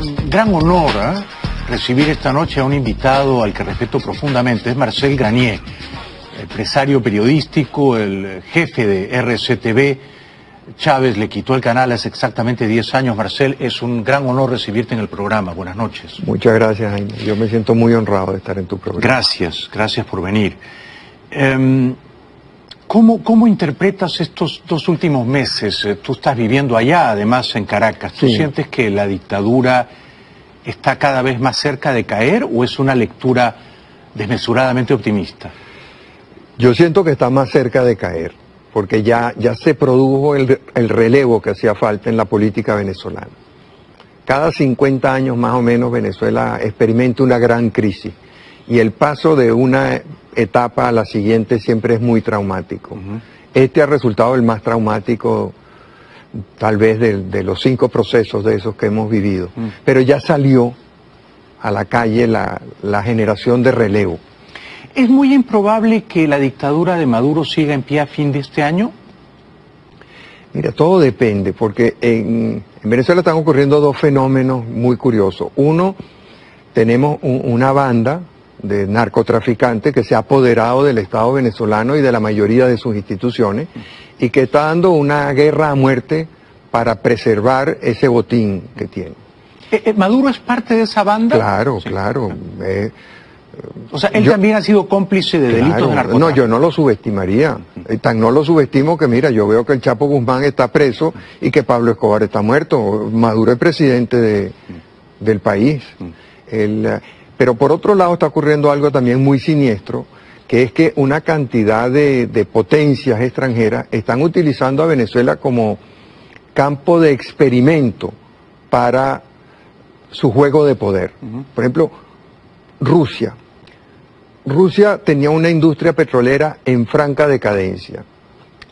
un gran honor recibir esta noche a un invitado al que respeto profundamente. Es Marcel Granier, empresario periodístico, el jefe de RCTV. Chávez le quitó el canal hace exactamente 10 años. Marcel, es un gran honor recibirte en el programa. Buenas noches. Muchas gracias, Jaime. Yo me siento muy honrado de estar en tu programa. Gracias por venir. ¿Cómo interpretas estos 2 últimos meses? Tú estás viviendo allá, además, en Caracas. ¿Tú sientes que la dictadura está cada vez más cerca de caer o es una lectura desmesuradamente optimista? Yo siento que está más cerca de caer, porque ya se produjo el relevo que hacía falta en la política venezolana. Cada 50 años más o menos Venezuela experimenta una gran crisis y el paso de una etapa a la siguiente siempre es muy traumático. Este ha resultado el más traumático tal vez de los 5 procesos de esos que hemos vivido, pero ya salió a la calle la generación de relevo. ¿Es muy improbable que la dictadura de Maduro siga en pie a fin de este año? Mira, todo depende, porque en Venezuela están ocurriendo 2 fenómenos muy curiosos. Uno, tenemos una banda de narcotraficantes que se ha apoderado del Estado venezolano y de la mayoría de sus instituciones y que está dando una guerra a muerte para preservar ese botín que tiene. ¿Maduro es parte de esa banda? Claro, sí. Claro. O sea, él también ha sido cómplice de delitos de narcotráfico. No, yo no lo subestimaría. Tan no lo subestimo que, mira, yo veo que el Chapo Guzmán está preso y que Pablo Escobar está muerto. Maduro es presidente del país. Pero por otro lado está ocurriendo algo también muy siniestro, que es que una cantidad de potencias extranjeras están utilizando a Venezuela como campo de experimento para su juego de poder. Por ejemplo, Rusia tenía una industria petrolera en franca decadencia.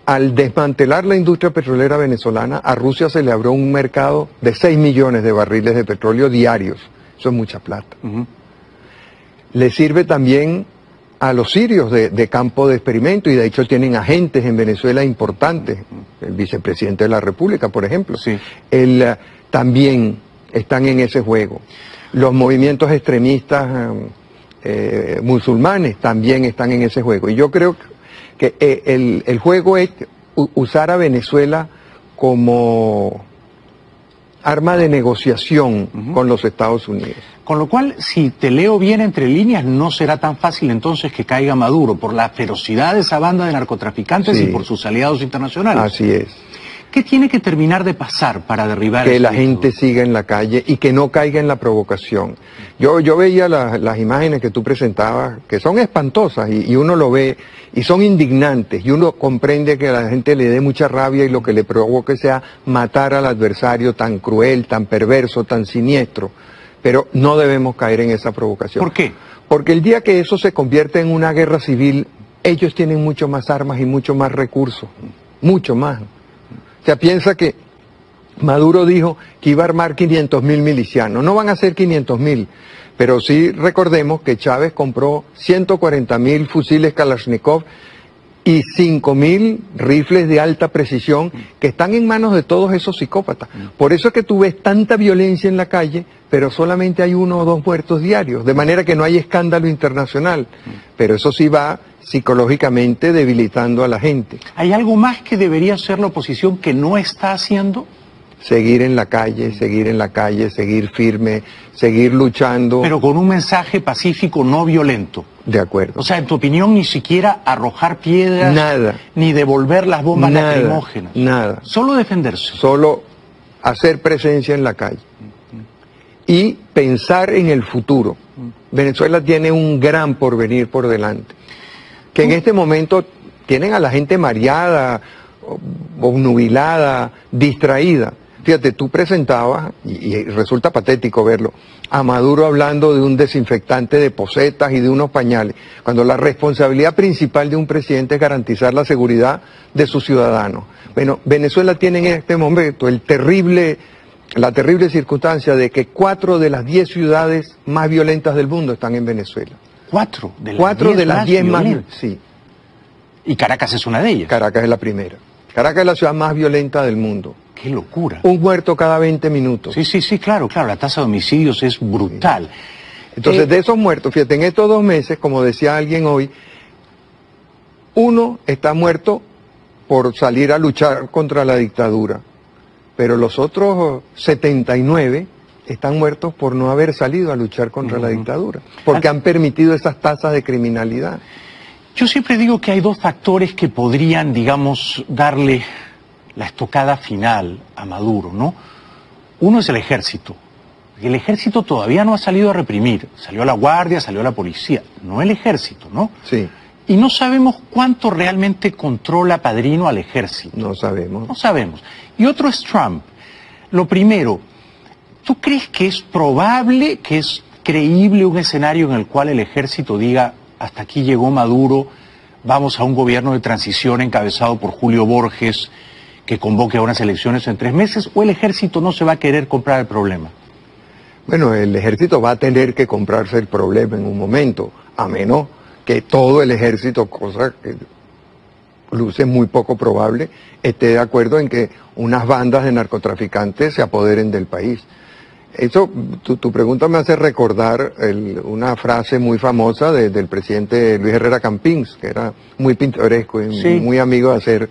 Al desmantelar la industria petrolera venezolana, a Rusia se le abrió un mercado de 6 millones de barriles de petróleo diarios. Eso es mucha plata. Le sirve también a los sirios de campo de experimento y de hecho tienen agentes en Venezuela importantes. El vicepresidente de la República, por ejemplo. Sí. También están en ese juego. Los movimientos extremistas musulmanes también están en ese juego. Y yo creo que el juego es usar a Venezuela como arma de negociación con los Estados Unidos. Con lo cual, si te leo bien entre líneas, no será tan fácil entonces que caiga Maduro por la ferocidad de esa banda de narcotraficantes y por sus aliados internacionales. Así es. ¿Qué tiene que terminar de pasar para derribar que la gente siga en la calle y que no caiga en la provocación? Yo veía las imágenes que tú presentabas, que son espantosas y uno lo ve y son indignantes y uno comprende que a la gente le dé mucha rabia y lo que le provoque sea matar al adversario tan cruel, tan perverso, tan siniestro. Pero no debemos caer en esa provocación. ¿Por qué? Porque el día que eso se convierte en una guerra civil, ellos tienen mucho más armas y mucho más recursos, mucho más. O sea, piensa que Maduro dijo que iba a armar 500.000 milicianos. No van a ser 500.000, pero sí recordemos que Chávez compró 140.000 fusiles Kalashnikov y 5.000 rifles de alta precisión que están en manos de todos esos psicópatas. Por eso es que tú ves tanta violencia en la calle, pero solamente hay 1 o 2 muertos diarios, de manera que no hay escándalo internacional. Pero eso sí va psicológicamente debilitando a la gente. ¿Hay algo más que debería hacer la oposición que no está haciendo? Seguir en la calle, seguir firme, seguir luchando. Pero con un mensaje pacífico, no violento. De acuerdo. O sea, en tu opinión, ni siquiera arrojar piedras. Nada. Ni devolver las bombas lacrimógenas. Nada. Solo defenderse. Solo hacer presencia en la calle. Y pensar en el futuro. Venezuela tiene un gran porvenir por delante. Que en este momento tienen a la gente mareada, obnubilada, distraída. Fíjate, tú presentabas, y resulta patético verlo, a Maduro hablando de un desinfectante de posetas y de unos pañales, cuando la responsabilidad principal de un presidente es garantizar la seguridad de sus ciudadanos. Bueno, Venezuela tiene en este momento la terrible circunstancia de que 4 de las 10 ciudades más violentas del mundo están en Venezuela. 4 de las 10 más violentas. Sí. Y Caracas es una de ellas. Caracas es la primera. Caracas es la ciudad más violenta del mundo. Qué locura. Un muerto cada 20 minutos. Sí, claro, la tasa de homicidios es brutal. Entonces, de esos muertos, fíjate, en estos 2 meses, como decía alguien hoy, uno está muerto por salir a luchar contra la dictadura, pero los otros 79 están muertos por no haber salido a luchar contra la dictadura, porque han permitido esas tasas de criminalidad. Yo siempre digo que hay 2 factores que podrían, digamos, darle la estocada final a Maduro, ¿no? Uno es el ejército. El ejército todavía no ha salido a reprimir. Salió la guardia, salió la policía, no el ejército, ¿no? Sí. Y no sabemos cuánto realmente controla Padrino al ejército. No sabemos. No sabemos. Y otro es Trump. Lo primero, ¿tú crees que es probable, que es creíble un escenario en el cual el ejército diga, hasta aquí llegó Maduro, vamos a un gobierno de transición encabezado por Julio Borges, que convoque a unas elecciones en 3 meses, o el ejército no se va a querer comprar el problema? Bueno, el ejército va a tener que comprarse el problema en un momento, a menos que todo el ejército, cosa que luce muy poco probable, esté de acuerdo en que unas bandas de narcotraficantes se apoderen del país. Eso, tu pregunta me hace recordar una frase muy famosa del presidente Luis Herrera Campins, que era muy pintoresco y muy amigo de hacer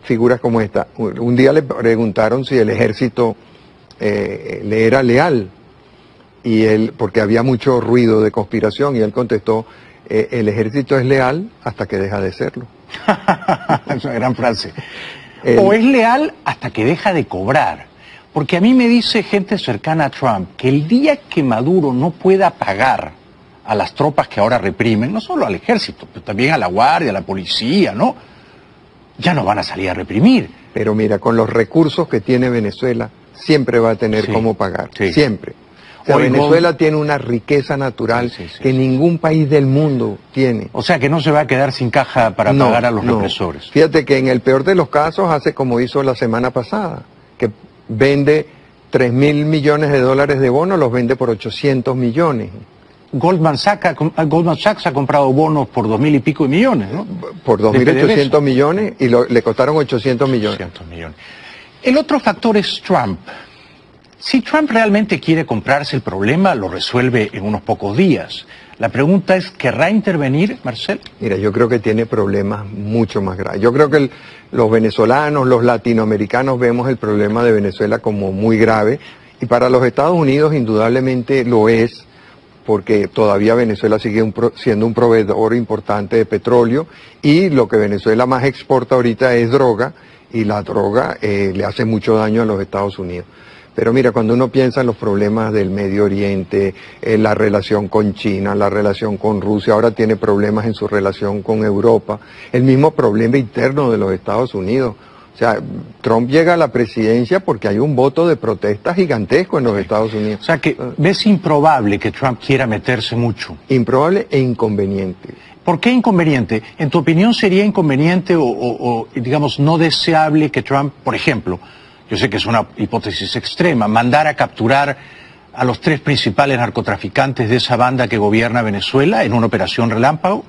figuras como esta. Un día le preguntaron si el ejército le era leal, y él, porque había mucho ruido de conspiración, y él contestó, el ejército es leal hasta que deja de serlo. Es una gran frase. O es leal hasta que deja de cobrar. Porque a mí me dice gente cercana a Trump que el día que Maduro no pueda pagar a las tropas que ahora reprimen, no solo al ejército, pero también a la guardia, a la policía, ¿no? Ya no van a salir a reprimir. Pero mira, con los recursos que tiene Venezuela, siempre va a tener cómo pagar, siempre. O sea, Venezuela tiene una riqueza natural que ningún país del mundo tiene. O sea, que no se va a quedar sin caja para pagar a los represores. Fíjate que en el peor de los casos hace como hizo la semana pasada, que vende 3.000 millones de dólares de bonos, los vende por 800 millones. Goldman Sachs ha comprado bonos por 2.000 y pico de millones, ¿no? Por 2.800 millones y le costaron 800 millones. 800 millones. El otro factor es Trump. Si Trump realmente quiere comprarse el problema, lo resuelve en unos pocos días. La pregunta es, ¿querrá intervenir, Marcel? Mira, yo creo que tiene problemas mucho más graves. Yo creo que los venezolanos, los latinoamericanos vemos el problema de Venezuela como muy grave, y para los Estados Unidos indudablemente lo es, porque todavía Venezuela sigue siendo un proveedor importante de petróleo, y lo que Venezuela más exporta ahorita es droga, y la droga le hace mucho daño a los Estados Unidos. Pero mira, cuando uno piensa en los problemas del Medio Oriente, la relación con China, la relación con Rusia, ahora tiene problemas en su relación con Europa, el mismo problema interno de los Estados Unidos. O sea, Trump llega a la presidencia porque hay un voto de protesta gigantesco en los Estados Unidos. O sea, que ves improbable que Trump quiera meterse mucho. Improbable e inconveniente. ¿Por qué inconveniente? ¿En tu opinión sería inconveniente o digamos, no deseable que Trump, por ejemplo, yo sé que es una hipótesis extrema, mandar a capturar a los 3 principales narcotraficantes de esa banda que gobierna Venezuela en una operación relámpago?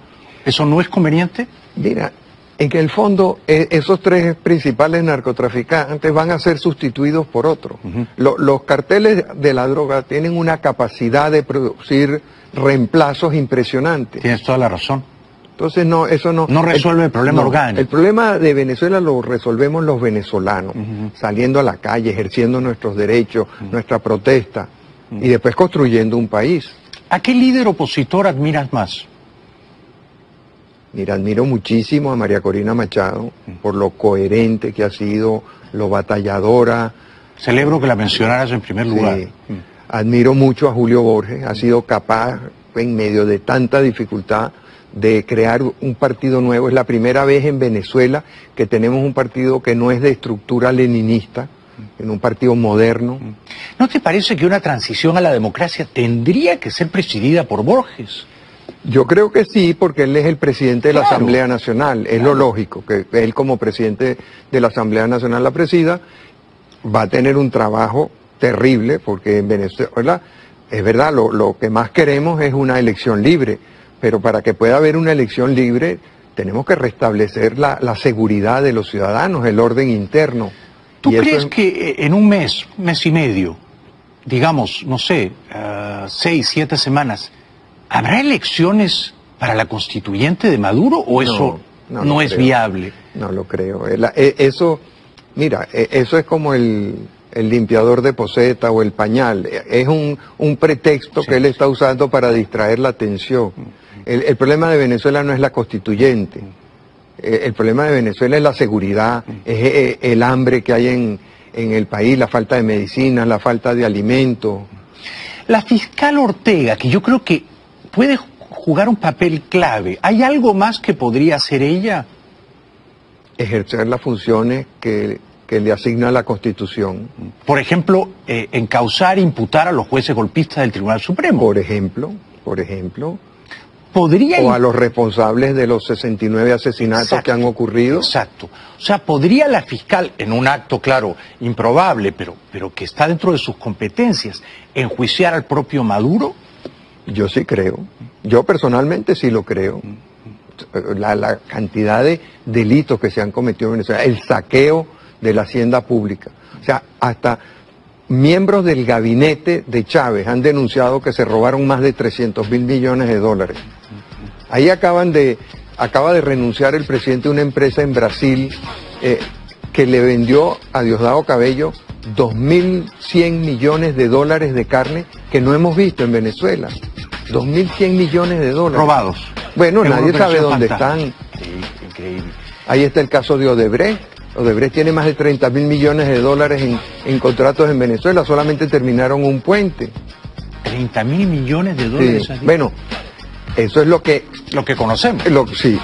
¿Eso no es conveniente? Mira, en que en el fondo esos 3 principales narcotraficantes van a ser sustituidos por otros. Los carteles de la droga tienen una capacidad de producir reemplazos impresionantes. Tienes toda la razón. Entonces no, eso no... No resuelve el problema orgánico. El problema de Venezuela lo resolvemos los venezolanos, saliendo a la calle, ejerciendo nuestros derechos, nuestra protesta, y después construyendo un país. ¿A qué líder opositor admiras más? Mira, admiro muchísimo a María Corina Machado, por lo coherente que ha sido, lo batalladora. Celebro que la mencionaras en primer lugar. Sí. Admiro mucho a Julio Borges, ha sido capaz, en medio de tanta dificultad, de crear un partido nuevo. Es la primera vez en Venezuela que tenemos un partido que no es de estructura leninista, en un partido moderno. ¿No te parece que una transición a la democracia tendría que ser presidida por Borges? Yo creo que sí, porque él es el presidente de la Asamblea Nacional. Es lo lógico, que él como presidente de la Asamblea Nacional la presida. Va a tener un trabajo terrible, porque en Venezuela, es verdad, lo que más queremos es una elección libre, pero para que pueda haber una elección libre tenemos que restablecer la seguridad de los ciudadanos, el orden interno. ¿Tú crees que en un mes y medio, digamos, no sé, 6, 7 semanas, habrá elecciones para la constituyente de Maduro o eso no es viable? No lo creo. Eso, mira, eso es como el limpiador de poseta o el pañal. Es un pretexto que él está usando para distraer la atención. El problema de Venezuela no es la constituyente. El problema de Venezuela es la seguridad, es el hambre que hay en el país, la falta de medicinas, la falta de alimentos. La fiscal Ortega, que yo creo que puede jugar un papel clave, ¿hay algo más que podría hacer ella? Ejercer las funciones que le asigna la Constitución. Por ejemplo, encausar, imputar a los jueces golpistas del Tribunal Supremo. Por ejemplo. ¿Podría o a los responsables de los 69 asesinatos que han ocurrido. Exacto. O sea, ¿podría la fiscal, en un acto, claro, improbable, pero que está dentro de sus competencias, enjuiciar al propio Maduro? Yo sí creo. Yo personalmente sí lo creo. La cantidad de delitos que se han cometido en Venezuela, el saqueo de la hacienda pública. O sea, hasta miembros del gabinete de Chávez han denunciado que se robaron más de 300.000 millones de dólares. Ahí acaba de renunciar el presidente de una empresa en Brasil que le vendió a Diosdado Cabello 2.100 millones de dólares de carne que no hemos visto en Venezuela. 2.100 millones de dólares. Robados. Bueno, nadie sabe dónde están. Sí, increíble. Ahí está el caso de Odebrecht. Odebrecht tiene más de 30.000 millones de dólares en contratos en Venezuela. Solamente terminaron un puente. 30.000 millones de dólares. Sí. Bueno, eso es lo que conocemos. Sí.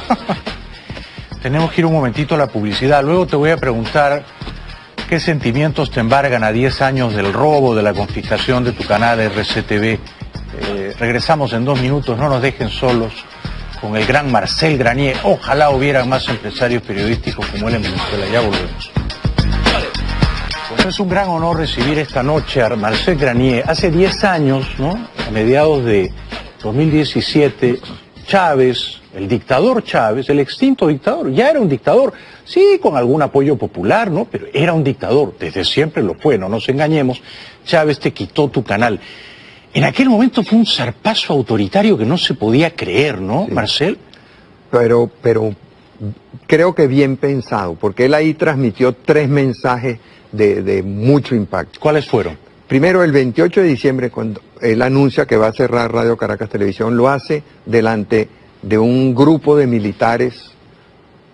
Tenemos que ir un momentito a la publicidad. Luego te voy a preguntar qué sentimientos te embargan a 10 años del robo, de la confiscación de tu canal RCTV. Regresamos en 2 minutos, no nos dejen solos con el gran Marcel Granier. Ojalá hubieran más empresarios periodísticos como él en Venezuela. Ya volvemos. Pues es un gran honor recibir esta noche a Marcel Granier. Hace 10 años, ¿no? A mediados de 2017, Chávez, el dictador Chávez, el extinto dictador, ya era un dictador, sí, con algún apoyo popular, ¿no? Pero era un dictador, desde siempre lo fue, no nos engañemos. Chávez te quitó tu canal. En aquel momento fue un zarpazo autoritario que no se podía creer, ¿no, sí, Marcel? Pero creo que bien pensado, porque él ahí transmitió 3 mensajes de mucho impacto. ¿Cuáles fueron? Primero, el 28 de diciembre, cuando él anuncia que va a cerrar Radio Caracas Televisión, lo hace delante de un grupo de militares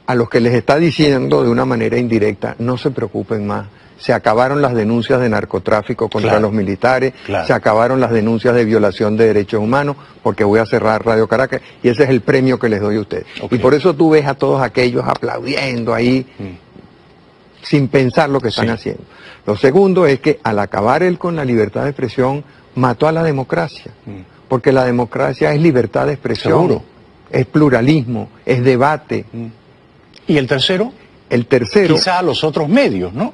a los que les está diciendo de una manera indirecta, no se preocupen más. Se acabaron las denuncias de narcotráfico contra los militares, se acabaron las denuncias de violación de derechos humanos, porque voy a cerrar Radio Caracas, y ese es el premio que les doy a ustedes. Y por eso tú ves a todos aquellos aplaudiendo ahí, sin pensar lo que están haciendo. Lo segundo es que al acabar él con la libertad de expresión, mató a la democracia, porque la democracia es libertad de expresión, es pluralismo, es debate. ¿Y el tercero? El tercero... Quizá a los otros medios, ¿no?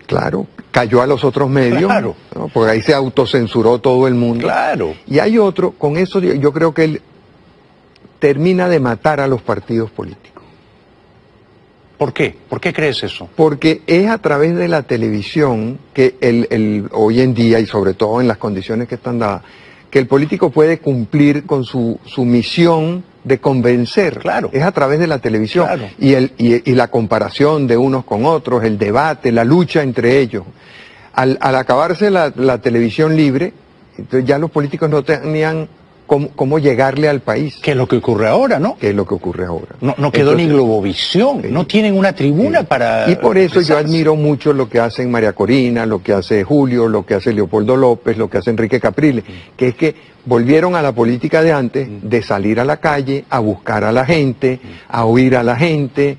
Claro, cayó a los otros medios, claro, ¿no? Porque ahí se autocensuró todo el mundo. Claro. Y hay otro, con eso yo creo que él termina de matar a los partidos políticos. ¿Por qué? ¿Por qué crees eso? Porque es a través de la televisión que hoy en día, y sobre todo en las condiciones que están dadas, que el político puede cumplir con su misión de convencer. Claro. Es a través de la televisión. Claro. Y la comparación de unos con otros, el debate, la lucha entre ellos. Al acabarse la televisión libre, entonces ya los políticos no tenían cómo llegarle al país. ¿Qué es lo que ocurre ahora, no? ¿Qué es lo que ocurre ahora? No quedó ni Globovisión, no tienen una tribuna para... Y por eso yo admiro mucho lo que hacen María Corina, lo que hace Julio, lo que hace Leopoldo López, lo que hace Enrique Capriles, que es que volvieron a la política de antes, de salir a la calle, a buscar a la gente, a oír a la gente,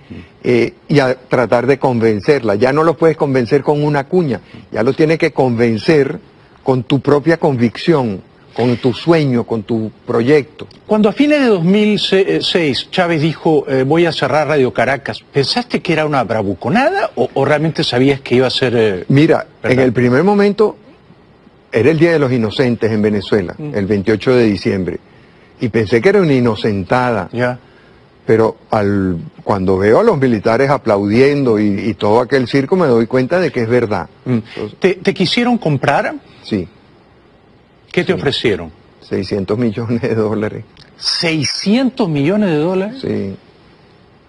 y a tratar de convencerla. Ya no lo puedes convencer con una cuña, ya lo tienes que convencer con tu propia convicción, con tu sueño, con tu proyecto. Cuando a fines de 2006 Chávez dijo voy a cerrar Radio Caracas, ¿pensaste que era una bravuconada o realmente sabías que iba a ser... Mira, en el primer momento era el Día de los Inocentes en Venezuela, el 28 de diciembre, y pensé que era una inocentada. Ya. Pero cuando veo a los militares aplaudiendo y todo aquel circo, me doy cuenta de que es verdad. Entonces, ¿Te quisieron comprar? sí. ¿Qué te ofrecieron? 600 millones de dólares. ¿600 millones de dólares? Sí.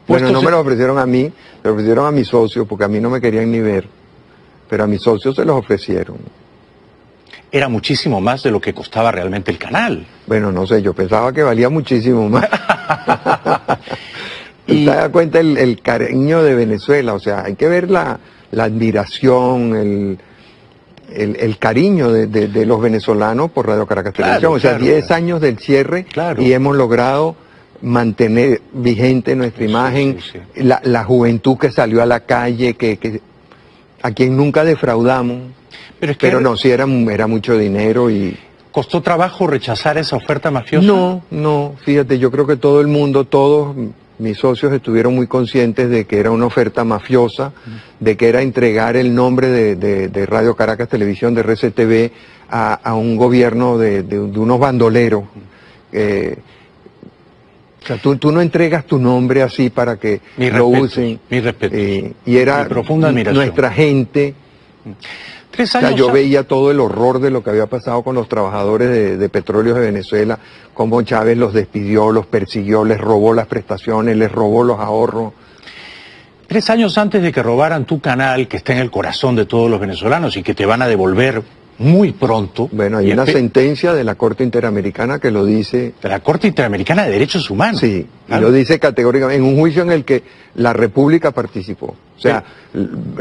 Bueno, no me lo ofrecieron a mí, me lo ofrecieron a mis socios, porque a mí no me querían ni ver. Pero a mis socios se los ofrecieron. Era muchísimo más de lo que costaba realmente el canal. Bueno, no sé, yo pensaba que valía muchísimo más. Y te das cuenta el cariño de Venezuela, o sea, hay que ver la admiración, el cariño de los venezolanos por Radio Caracas Televisión. O sea, claro, 10 años del cierre y hemos logrado mantener vigente nuestra imagen, sí. La juventud que salió a la calle, a quien nunca defraudamos. Pero no, sí era mucho dinero y... ¿Costó trabajo rechazar esa oferta mafiosa? No, fíjate, yo creo que todo el mundo, todos mis socios estuvieron muy conscientes de que era una oferta mafiosa, de que era entregar el nombre de Radio Caracas Televisión, de RCTV, a un gobierno de unos bandoleros. O sea, tú no entregas tu nombre así para que lo usen. Mi respeto. Y era mi profunda admiración. Nuestra gente. 3 O años. sea, yo veía todo el horror de lo que había pasado con los trabajadores de Petróleos de Venezuela, cómo Chávez los despidió, los persiguió, les robó las prestaciones, les robó los ahorros. 3 años antes de que robaran tu canal, que está en el corazón de todos los venezolanos y que te van a devolver muy pronto. Bueno, hay una sentencia de la Corte Interamericana que lo dice... De la Corte Interamericana de Derechos Humanos. Sí, ¿claro? Y lo dice categóricamente, en un juicio en el que la República participó. O sea,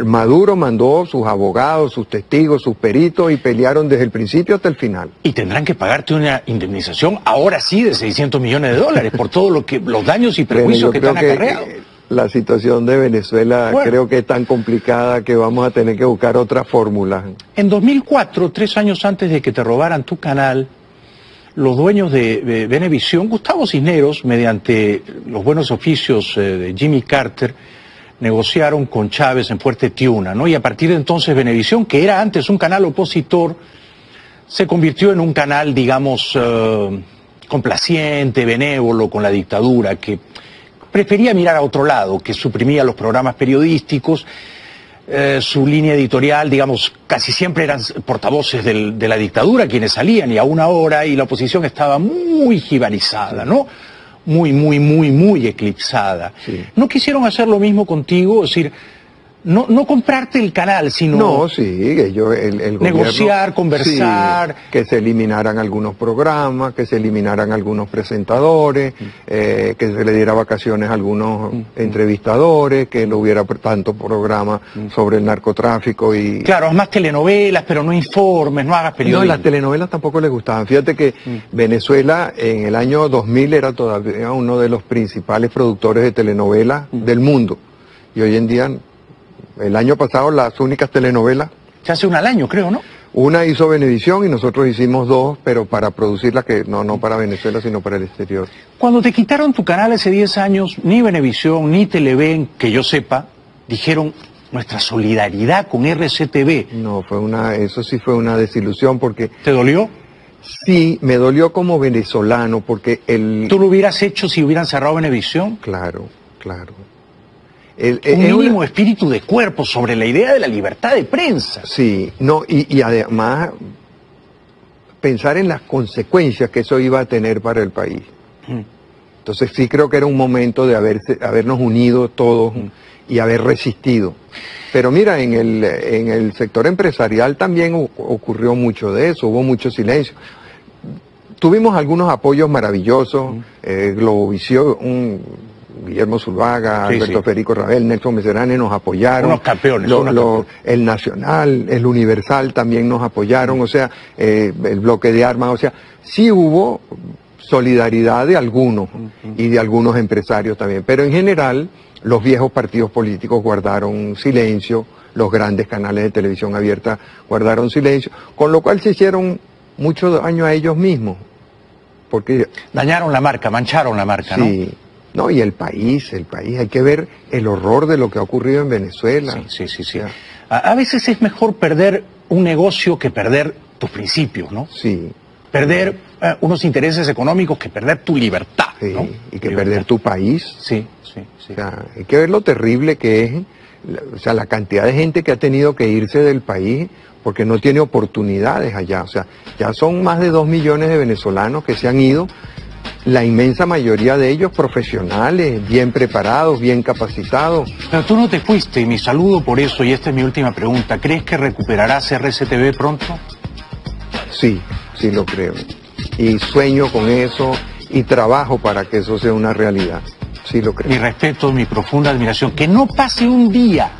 Maduro mandó sus abogados, sus testigos, sus peritos y pelearon desde el principio hasta el final. Y tendrán que pagarte una indemnización, ahora sí, de 600 millones de dólares por todo los daños y prejuicios que te han acarreado. La situación de Venezuela creo que es tan complicada que vamos a tener que buscar otra fórmula. En 2004, 3 años antes de que te robaran tu canal, los dueños de Venevisión, Gustavo Cisneros, mediante los buenos oficios de Jimmy Carter, negociaron con Chávez en Fuerte Tiuna, ¿no? Y a partir de entonces Venevisión, que era antes un canal opositor, se convirtió en un canal, digamos, complaciente, benévolo con la dictadura, que prefería mirar a otro lado, que suprimía los programas periodísticos, su línea editorial, digamos, casi siempre eran portavoces de la dictadura quienes salían, y a una hora, y la oposición estaba muy jibarizada, ¿no? Muy eclipsada. Sí. ¿No quisieron hacer lo mismo contigo? Es decir, no comprarte el canal, sino... No, sí, ellos, el negociar, gobierno, conversar... Sí, que se eliminaran algunos programas, que se eliminaran algunos presentadores, que se le diera vacaciones a algunos entrevistadores, que no hubiera tanto programa sobre el narcotráfico y... Claro, más telenovelas, pero no informes, no hagas periodismo. No, las telenovelas tampoco les gustaban. Fíjate que Venezuela en el año 2000 era todavía uno de los principales productores de telenovelas del mundo. Y hoy en día... El año pasado las únicas telenovelas... Ya hace un año, creo, ¿no? Una hizo Venevisión y nosotros hicimos 2, pero para producirlas, que no para Venezuela, sino para el exterior. Cuando te quitaron tu canal hace 10 años, ni Venevisión, ni Televen, que yo sepa, dijeron nuestra solidaridad con RCTV. No, eso sí fue una desilusión porque... ¿Te dolió? Sí, me dolió como venezolano porque ¿Tú lo hubieras hecho si hubieran cerrado Venevisión? Claro. Un mínimo espíritu de cuerpo sobre la idea de la libertad de prensa. Sí, no, y además pensar en las consecuencias que eso iba a tener para el país. Entonces sí creo que era un momento de habernos unido todos y haber resistido. Pero mira, en el sector empresarial también ocurrió mucho de eso, hubo mucho silencio. Tuvimos algunos apoyos maravillosos, Globovisión, Guillermo Zuluaga, Alberto Federico Rabel, Nelson Meserane nos apoyaron. Unos campeones. El Nacional, el Universal también nos apoyaron, o sea, el bloque de armas, o sea, sí hubo solidaridad de algunos y de algunos empresarios también, pero en general los viejos partidos políticos guardaron silencio, los grandes canales de televisión abierta guardaron silencio, con lo cual se hicieron mucho daño a ellos mismos. Porque dañaron la marca, mancharon la marca, ¿no? Sí. No, y el país, hay que ver el horror de lo que ha ocurrido en Venezuela. Sí. A veces es mejor perder un negocio que perder tus principios, ¿no? Sí. Perder unos intereses económicos que perder tu libertad. Sí, ¿no? y que perder tu país. Sí, sí, sí. O sea, hay que ver lo terrible que es, o sea, la cantidad de gente que ha tenido que irse del país porque no tiene oportunidades allá. O sea, ya son más de 2 millones de venezolanos que se han ido, la inmensa mayoría de ellos profesionales, bien preparados, bien capacitados. Pero tú no te fuiste, y mi saludo por eso, y esta es mi última pregunta. ¿Crees que recuperarás RCTV pronto? Sí, sí lo creo. Y sueño con eso y trabajo para que eso sea una realidad. Sí lo creo. Mi respeto, mi profunda admiración. Que no pase un día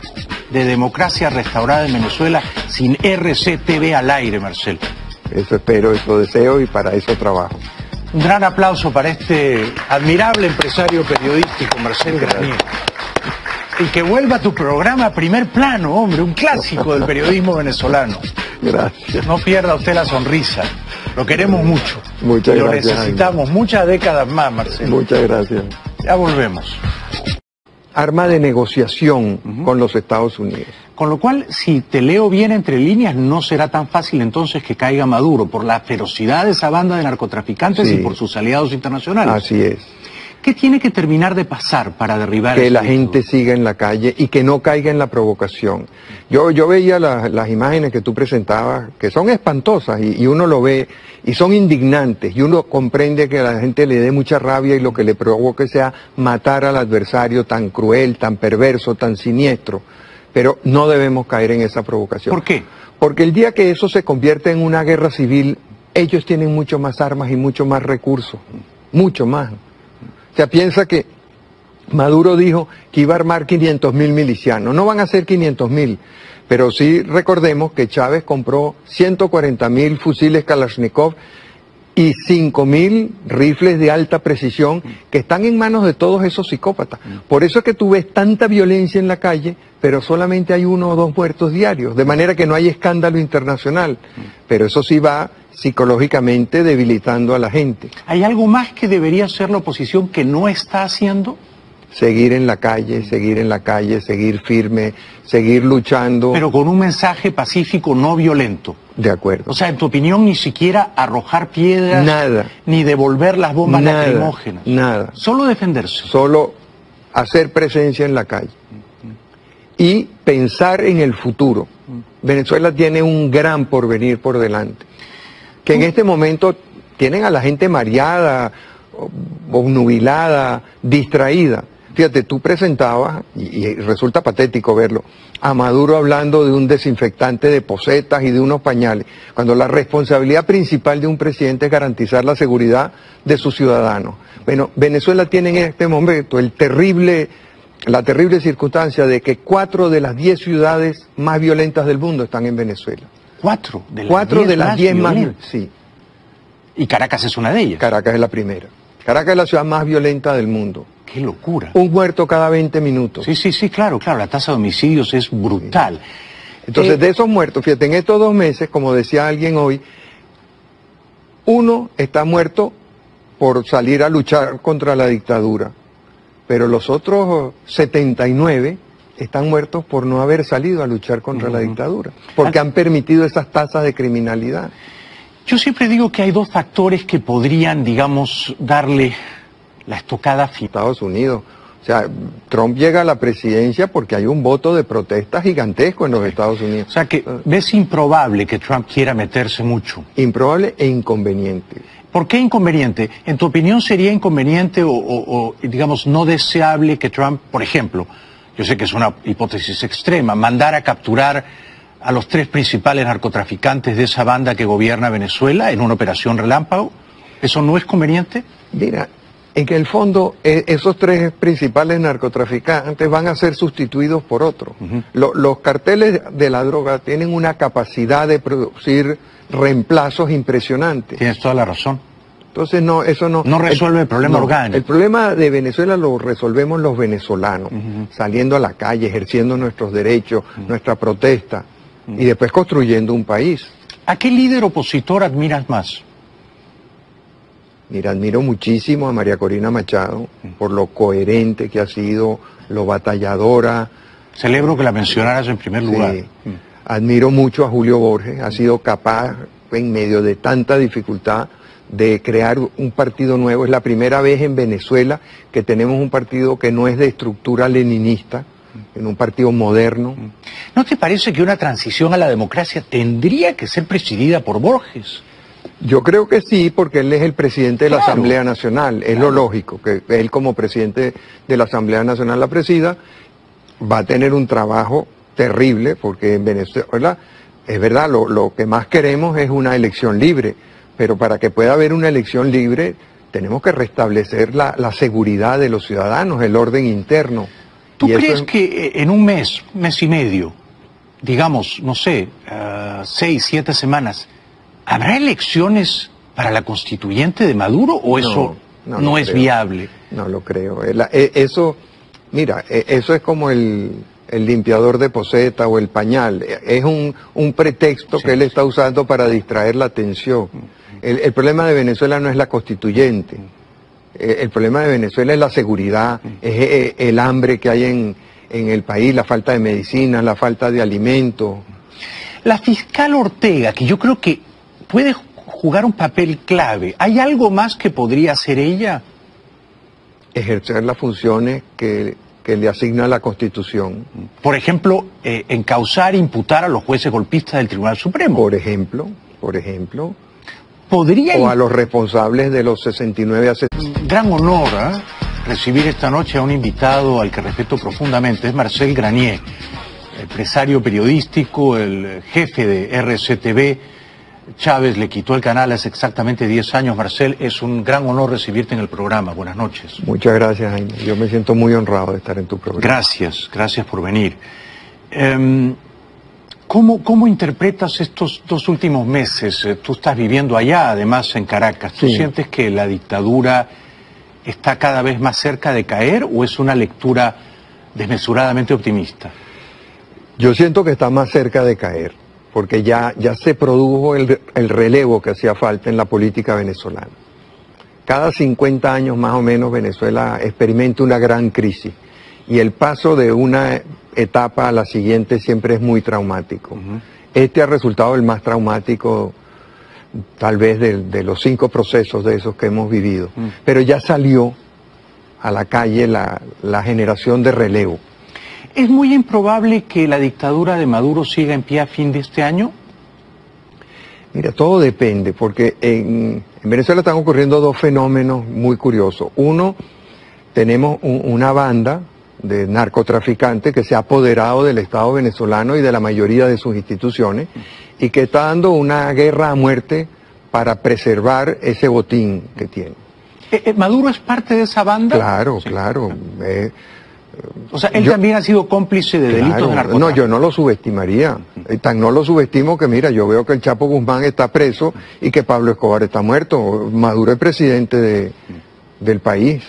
de democracia restaurada en Venezuela sin RCTV al aire, Marcel. Eso espero, eso deseo y para eso trabajo. Un gran aplauso para este admirable empresario periodístico, Marcel Granier. Y que vuelva tu programa a primer plano, hombre, un clásico del periodismo venezolano. Gracias. No pierda usted la sonrisa. Lo queremos mucho. Muchas y lo gracias, necesitamos muchas décadas más, Marcel. Muchas gracias. Ya volvemos. Arma de negociación con los Estados Unidos. Con lo cual, si te leo bien entre líneas, no será tan fácil entonces que caiga Maduro por la ferocidad de esa banda de narcotraficantes Sí. y por sus aliados internacionales. Así es. ¿Qué tiene que terminar de pasar para derribar Que ese la dictador? gente siga en la calle y que no caiga en la provocación. Yo veía las imágenes que tú presentabas, que son espantosas y uno lo ve y son indignantes y uno comprende que a la gente le dé mucha rabia y lo que le provoque sea matar al adversario tan cruel, tan perverso, tan siniestro. Pero no debemos caer en esa provocación. ¿Por qué? Porque el día que eso se convierte en una guerra civil, ellos tienen mucho más armas y mucho más recursos, mucho más. O sea, piensa que Maduro dijo que iba a armar 500.000 milicianos. No van a ser 500.000, pero sí recordemos que Chávez compró 140.000 fusiles Kalashnikov y 5.000 rifles de alta precisión que están en manos de todos esos psicópatas. Por eso es que tú ves tanta violencia en la calle, pero solamente hay 1 o 2 muertos diarios, de manera que no hay escándalo internacional. Pero eso sí va psicológicamente debilitando a la gente. ¿Hay algo más que debería hacer la oposición que no está haciendo? Seguir en la calle, seguir firme, seguir luchando. Pero con un mensaje pacífico, no violento. De acuerdo. O sea, en tu opinión, ni siquiera arrojar piedras, Nada. ni devolver las bombas Nada, lacrimógenas. nada. Solo defenderse. Solo hacer presencia en la calle y pensar en el futuro. Venezuela tiene un gran porvenir por delante, que en este momento tienen a la gente mareada, obnubilada, distraída. Fíjate, tú presentabas, y resulta patético verlo, a Maduro hablando de un desinfectante de posetas y de unos pañales, cuando la responsabilidad principal de un presidente es garantizar la seguridad de sus ciudadanos. Bueno, Venezuela tiene en este momento la terrible circunstancia de que 4 de las 10 ciudades más violentas del mundo están en Venezuela. 4 de las 4 10 de las 10 más violentas. sí. Y Caracas es una de ellas. Caracas es la primera. Caracas es la ciudad más violenta del mundo. ¡Qué locura! Un muerto cada 20 minutos. Sí, claro. La tasa de homicidios es brutal. Entonces, de esos muertos, fíjate, en estos 2 meses, como decía alguien hoy, 1 está muerto por salir a luchar contra la dictadura, pero los otros 79 están muertos por no haber salido a luchar contra la dictadura, porque han permitido esas tasas de criminalidad. Yo siempre digo que hay 2 factores que podrían, digamos, darle la estocada final. Estados Unidos. O sea, Trump llega a la presidencia porque hay un voto de protesta gigantesco en los Estados Unidos. O sea que ves improbable que Trump quiera meterse mucho. Improbable e inconveniente. ¿Por qué inconveniente? En tu opinión, ¿sería inconveniente o, digamos, no deseable que Trump, por ejemplo, yo sé que es una hipótesis extrema, mandara a capturar a los 3 principales narcotraficantes de esa banda que gobierna Venezuela en una operación relámpago? ¿Eso no es conveniente? Mira, en que el fondo esos 3 principales narcotraficantes van a ser sustituidos por otros. Los carteles de la droga tienen una capacidad de producir reemplazos impresionantes. Tienes toda la razón. Entonces no, eso no... No resuelve el problema orgánico. El problema de Venezuela lo resolvemos los venezolanos, saliendo a la calle, ejerciendo nuestros derechos, nuestra protesta, y después construyendo un país. ¿A qué líder opositor admiras más? Mira, admiro muchísimo a María Corina Machado por lo coherente que ha sido, lo batalladora. Celebro que la mencionaras en primer lugar. Sí. Admiro mucho a Julio Borges, ha sido capaz, en medio de tanta dificultad, de crear un partido nuevo. Es la primera vez en Venezuela que tenemos un partido que no es de estructura leninista, en un partido moderno. ¿No te parece que una transición a la democracia tendría que ser presidida por Borges? Yo creo que sí, porque él es el presidente de la Claro. Asamblea Nacional. Es lo lógico, que él como presidente de la Asamblea Nacional la presida. Va a tener un trabajo terrible, porque en Venezuela, es verdad, lo que más queremos es una elección libre, pero para que pueda haber una elección libre tenemos que restablecer la seguridad de los ciudadanos, el orden interno. ¿Tú Y eso crees es- que en un mes y medio, digamos, no sé, 6, 7 semanas, habrá elecciones para la constituyente de Maduro o eso no lo es creo. viable? No lo creo. Eso, mira, eso es como el limpiador de poseta o el pañal. Es un pretexto Sí, que él está usando para distraer la atención. El problema de Venezuela no es la constituyente. El problema de Venezuela es la seguridad, es el hambre que hay en el país, la falta de medicinas, la falta de alimentos. La fiscal Ortega, que yo creo que puede jugar un papel clave, ¿hay algo más que podría hacer ella? Ejercer las funciones que le asigna la Constitución. Por ejemplo, encausar, imputar a los jueces golpistas del Tribunal Supremo. Por ejemplo, Podría o a los responsables de los 69 asesinatos. Gran honor recibir esta noche a un invitado al que respeto profundamente, es Marcel Granier, empresario periodístico, el jefe de RCTV. Chávez le quitó el canal hace exactamente 10 años. Marcel, es un gran honor recibirte en el programa. Buenas noches. Muchas gracias, Jaime. Yo me siento muy honrado de estar en tu programa. Gracias por venir. ¿Cómo interpretas estos 2 últimos meses? Tú estás viviendo allá, además, en Caracas. ¿Tú Sí. sientes que la dictadura está cada vez más cerca de caer o es una lectura desmesuradamente optimista? Yo siento que está más cerca de caer, porque ya se produjo el relevo que hacía falta en la política venezolana. Cada 50 años más o menos Venezuela experimenta una gran crisis y el paso de una etapa a la siguiente siempre es muy traumático. Este ha resultado el más traumático tal vez de los 5 procesos de esos que hemos vivido, pero ya salió a la calle la generación de relevo. ¿Es muy improbable que la dictadura de Maduro siga en pie a fin de este año? Mira, todo depende, porque en Venezuela están ocurriendo 2 fenómenos muy curiosos. Uno, tenemos una banda de narcotraficantes que se ha apoderado del Estado venezolano y de la mayoría de sus instituciones y que está dando una guerra a muerte para preservar ese botín que tiene. ¿Maduro es parte de esa banda? Claro, Sí. claro. O sea, él Yo- también ha sido cómplice de delitos Claro, de narcotráfico. no, yo no lo subestimaría. Tan no lo subestimo que, mira, yo veo que el Chapo Guzmán está preso y que Pablo Escobar está muerto. Maduro es presidente del país.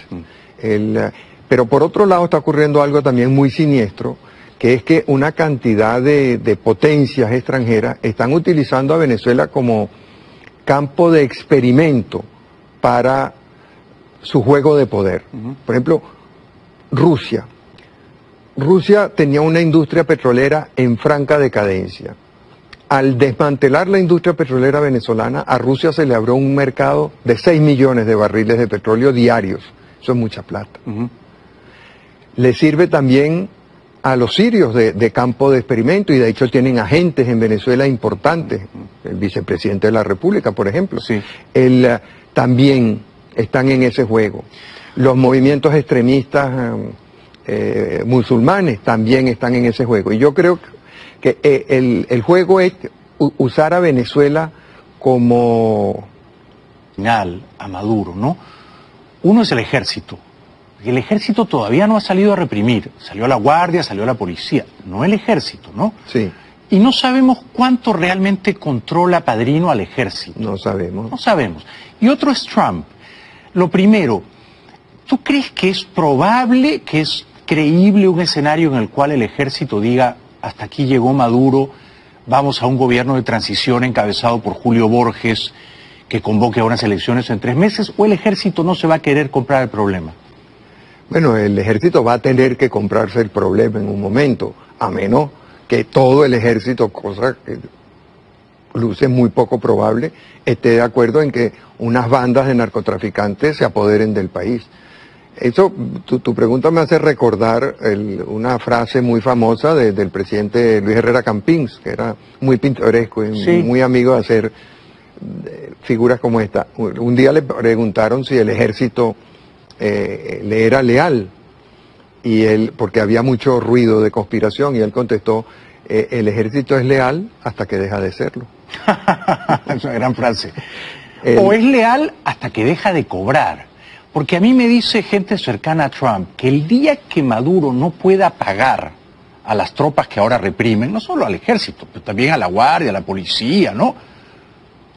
Pero por otro lado está ocurriendo algo también muy siniestro, que es que una cantidad de potencias extranjeras están utilizando a Venezuela como campo de experimento para su juego de poder. Por ejemplo, Rusia. Rusia tenía una industria petrolera en franca decadencia. Al desmantelar la industria petrolera venezolana, a Rusia se le abrió un mercado de 6 millones de barriles de petróleo diarios. Eso es mucha plata. Le sirve también a los sirios de campo de experimento y de hecho tienen agentes en Venezuela importantes. El vicepresidente de la República, por ejemplo. Sí. También están en ese juego. Los movimientos extremistas musulmanes también están en ese juego. Y yo creo que el juego es usar a Venezuela como... A Maduro, ¿no? Uno es el ejército. El ejército todavía no ha salido a reprimir. Salió la guardia, salió la policía, no el ejército, ¿no? Sí, Y no sabemos cuánto realmente controla Padrino al ejército. no sabemos. No sabemos. Y otro es Trump. Lo primero, ¿tú crees que es probable, que es creíble un escenario en el cual el ejército diga, hasta aquí llegó Maduro, vamos a un gobierno de transición encabezado por Julio Borges, que convoque a unas elecciones en 3 meses, o el ejército no se va a querer comprar el problema? Bueno, el ejército va a tener que comprarse el problema en un momento, a menos que todo el ejército, cosa que luce muy poco probable, esté de acuerdo en que unas bandas de narcotraficantes se apoderen del país. Eso, tu pregunta me hace recordar una frase muy famosa del presidente Luis Herrera Campins, que era muy pintoresco y Sí. muy amigo de hacer figuras como esta. Un día le preguntaron si el ejército le era leal, y él, porque había mucho ruido de conspiración, y él contestó, el ejército es leal hasta que deja de serlo. Es una gran frase. O es leal hasta que deja de cobrar. Porque a mí me dice gente cercana a Trump que el día que Maduro no pueda pagar a las tropas que ahora reprimen, no solo al ejército, pero también a la guardia, a la policía, ¿no?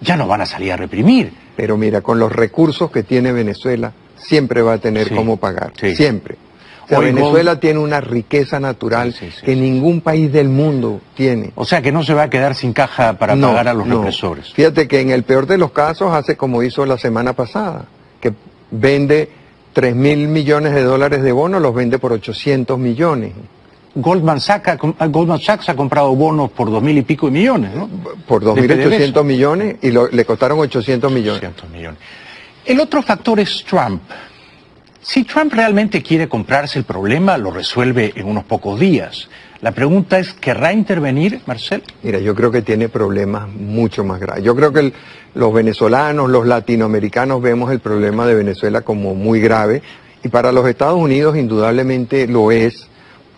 Ya no van a salir a reprimir. Pero mira, con los recursos que tiene Venezuela, siempre va a tener Sí, cómo pagar, sí. siempre. O sea, Hoy Venezuela tiene una riqueza natural Sí, sí, sí, que sí. ningún país del mundo tiene. O sea que no se va a quedar sin caja para No, pagar a los no. represores. Fíjate que en el peor de los casos hace como hizo la semana pasada, que vende 3.000 millones de dólares de bonos, los vende por 800 millones. Goldman Sachs ha comprado bonos por 2.000 y pico de millones, ¿no? Por De 2.800 millones y le costaron 800 millones. 200 millones. El otro factor es Trump. Si Trump realmente quiere comprarse el problema, lo resuelve en unos pocos días. La pregunta es, ¿querrá intervenir, Marcel? Mira, yo creo que tiene problemas mucho más graves. Yo creo que los venezolanos, los latinoamericanos vemos el problema de Venezuela como muy grave, y para los Estados Unidos indudablemente lo es,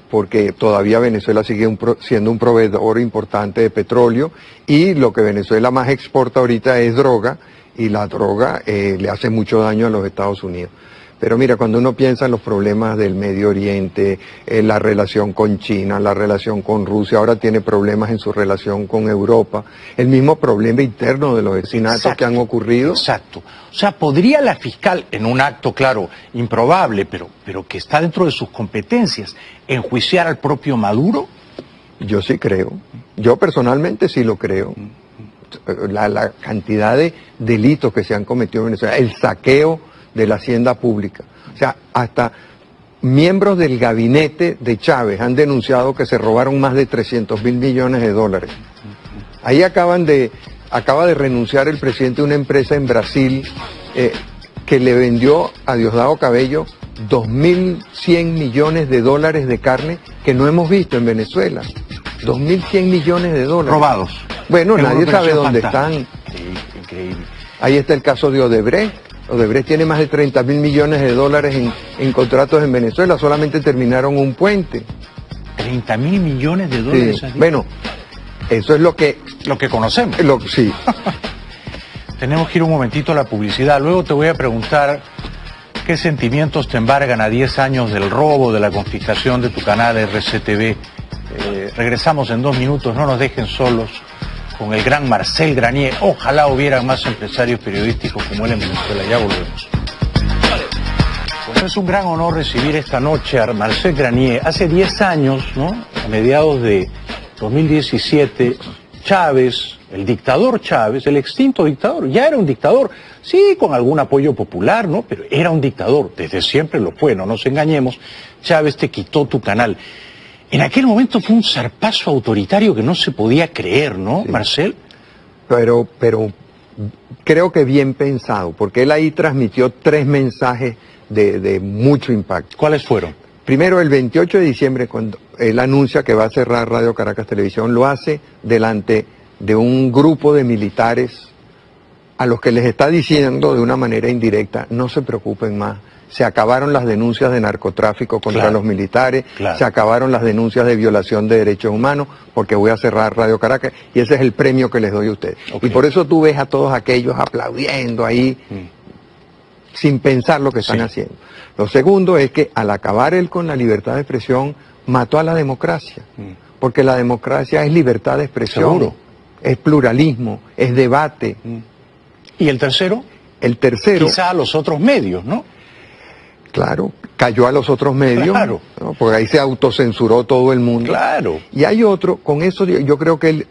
porque todavía Venezuela sigue siendo un proveedor importante de petróleo, y lo que Venezuela más exporta ahorita es droga, y la droga le hace mucho daño a los Estados Unidos. Pero mira, cuando uno piensa en los problemas del Medio Oriente, la relación con China, la relación con Rusia, ahora tiene problemas en su relación con Europa, el mismo problema interno de los asesinatos que han ocurrido. Exacto. O sea, ¿podría la fiscal, en un acto, claro, improbable, pero que está dentro de sus competencias, enjuiciar al propio Maduro? Yo sí creo. Yo personalmente sí lo creo. La cantidad de delitos que se han cometido en Venezuela, el saqueo de la hacienda pública. O sea, hasta miembros del gabinete de Chávez han denunciado que se robaron más de 300.000 millones de dólares. Ahí acaba de renunciar el presidente de una empresa en Brasil que le vendió a Diosdado Cabello 2.100 millones de dólares de carne que no hemos visto en Venezuela. 2.100 millones de dólares. Robados. Bueno, En nadie una sabe operación dónde fantástica. están. Sí, increíble. Ahí está el caso de Odebrecht. Odebrecht tiene más de 30.000 millones de dólares en contratos en Venezuela, solamente terminaron un puente. 30.000 millones de dólares. Sí. ¿has dicho? Bueno, eso es lo que conocemos. sí. Tenemos que ir un momentito a la publicidad. Luego te voy a preguntar qué sentimientos te embargan a 10 años del robo, de la confiscación de tu canal RCTV. Regresamos en 2 minutos, no nos dejen solos con el gran Marcel Granier. Ojalá hubieran más empresarios periodísticos como él en Venezuela. Ya volvemos. Pues es un gran honor recibir esta noche a Marcel Granier. Hace 10 años, ¿no? A mediados de 2017, Chávez, el dictador Chávez, el extinto dictador, ya era un dictador, sí, con algún apoyo popular, ¿no? Pero era un dictador, desde siempre lo fue, no nos engañemos. Chávez te quitó tu canal. En aquel momento fue un zarpazo autoritario que no se podía creer, ¿no, Sí. Marcel? Pero creo que bien pensado, porque él ahí transmitió 3 mensajes de mucho impacto. ¿Cuáles fueron? Primero, el 28 de diciembre, cuando él anuncia que va a cerrar Radio Caracas Televisión, lo hace delante de un grupo de militares a los que les está diciendo de una manera indirecta, no se preocupen más, se acabaron las denuncias de narcotráfico contra Claro, los militares, claro. se acabaron las denuncias de violación de derechos humanos, porque voy a cerrar Radio Caracas, y ese es el premio que les doy a ustedes. Ok. Y por eso tú ves a todos aquellos aplaudiendo ahí, sin pensar lo que están Sí. haciendo. Lo segundo es que al acabar él con la libertad de expresión, mató a la democracia, porque la democracia es libertad de expresión, Seguro. es pluralismo, es debate. ¿Y el tercero? El tercero, Quizá a los otros medios, ¿no? claro, cayó a los otros medios, Claro. ¿no? Porque ahí se autocensuró todo el mundo. Claro. Y hay otro, con eso yo creo que él